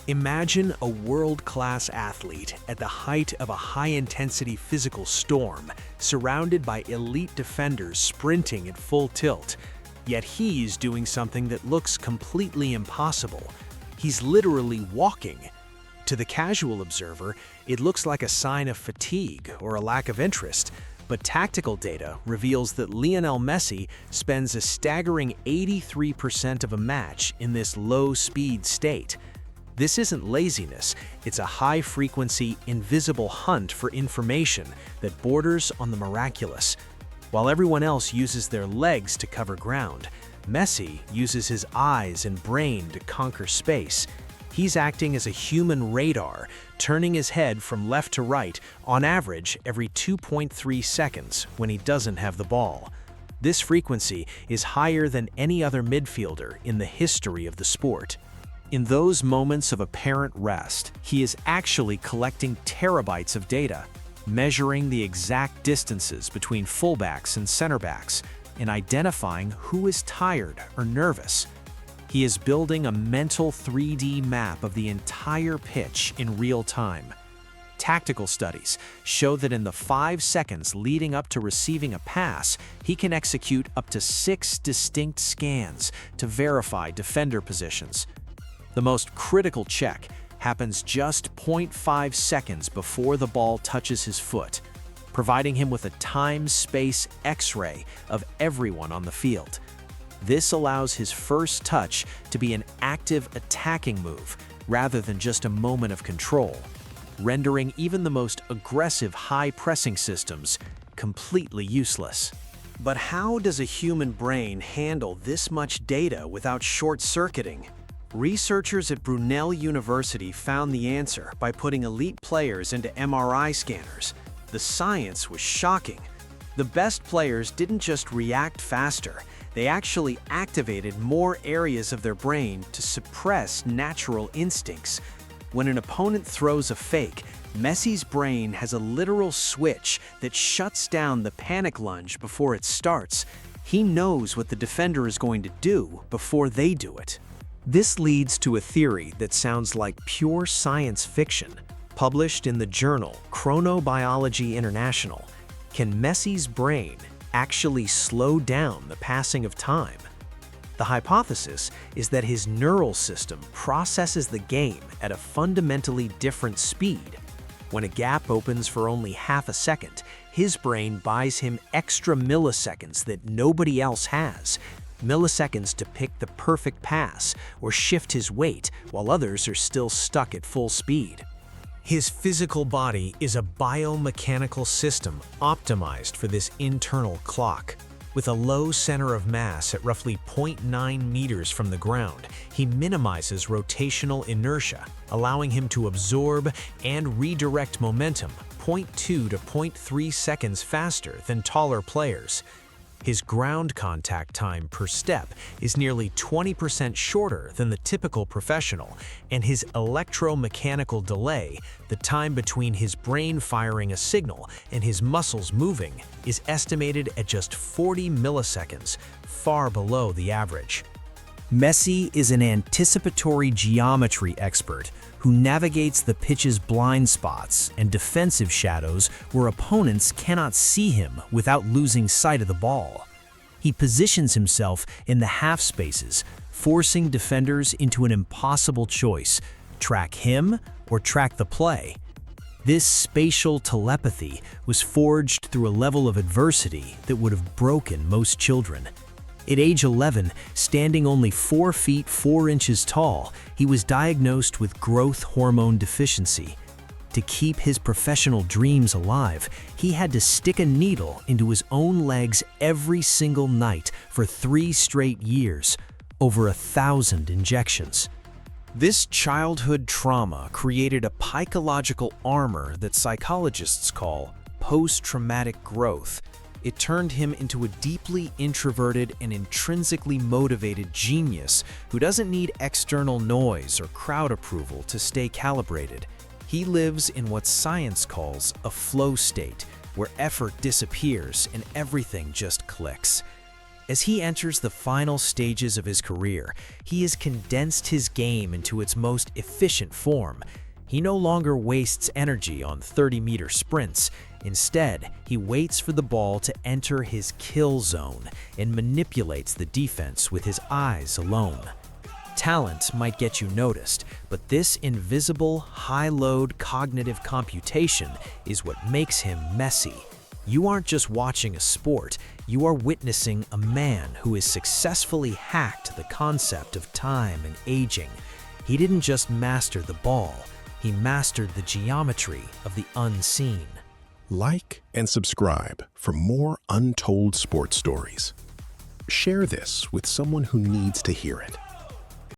Imagine a world-class athlete at the height of a high-intensity physical storm, surrounded by elite defenders sprinting at full tilt. Yet he's doing something that looks completely impossible. He's literally walking. To the casual observer, it looks like a sign of fatigue or a lack of interest, but tactical data reveals that Lionel Messi spends a staggering 83% of a match in this low-speed state. This isn't laziness, it's a high-frequency, invisible hunt for information that borders on the miraculous. While everyone else uses their legs to cover ground, Messi uses his eyes and brain to conquer space. He's acting as a human radar, turning his head from left to right, on average every 2.3 seconds when he doesn't have the ball. This frequency is higher than any other midfielder in the history of the sport. In those moments of apparent rest, he is actually collecting terabytes of data, measuring the exact distances between fullbacks and center backs, and identifying who is tired or nervous. He is building a mental 3D map of the entire pitch in real time. Tactical studies show that in the 5 seconds leading up to receiving a pass, he can execute up to 6 distinct scans to verify defender positions. The most critical check happens just 0.5 seconds before the ball touches his foot, providing him with a time-space X-ray of everyone on the field. This allows his first touch to be an active attacking move rather than just a moment of control, rendering even the most aggressive high-pressing systems completely useless. But how does a human brain handle this much data without short-circuiting? Researchers at Brunel University found the answer by putting elite players into MRI scanners. The science was shocking. The best players didn't just react faster, they actually activated more areas of their brain to suppress natural instincts. When an opponent throws a fake, Messi's brain has a literal switch that shuts down the panic lunge before it starts. He knows what the defender is going to do before they do it. This leads to a theory that sounds like pure science fiction. Published in the journal Chronobiology International, can Messi's brain actually slow down the passing of time? The hypothesis is that his neural system processes the game at a fundamentally different speed. When a gap opens for only half a second, his brain buys him extra milliseconds that nobody else has. Milliseconds to pick the perfect pass or shift his weight while others are still stuck at full speed. His physical body is a biomechanical system optimized for this internal clock. With a low center of mass at roughly 0.9 meters from the ground, he minimizes rotational inertia, allowing him to absorb and redirect momentum 0.2 to 0.3 seconds faster than taller players. His ground contact time per step is nearly 20% shorter than the typical professional, and his electromechanical delay, the time between his brain firing a signal and his muscles moving, is estimated at just 40 milliseconds, far below the average. Messi is an anticipatory geometry expert who navigates the pitch's blind spots and defensive shadows where opponents cannot see him without losing sight of the ball. He positions himself in the half spaces, forcing defenders into an impossible choice: track him or track the play. This spatial telepathy was forged through a level of adversity that would have broken most children. At age 11, standing only 4 feet 4 inches tall, he was diagnosed with growth hormone deficiency. To keep his professional dreams alive, he had to stick a needle into his own legs every single night for 3 straight years, over 1,000 injections. This childhood trauma created a psychological armor that psychologists call post-traumatic growth. It turned him into a deeply introverted and intrinsically motivated genius who doesn't need external noise or crowd approval to stay calibrated. He lives in what science calls a flow state, where effort disappears and everything just clicks. As he enters the final stages of his career, he has condensed his game into its most efficient form. He no longer wastes energy on 30-meter sprints. Instead, he waits for the ball to enter his kill zone and manipulates the defense with his eyes alone. Talent might get you noticed, but this invisible, high-load cognitive computation is what makes him Messi. You aren't just watching a sport, you are witnessing a man who has successfully hacked the concept of time and aging. He didn't just master the ball, he mastered the geometry of the unseen. Like and subscribe for more untold sports stories. Share this with someone who needs to hear it.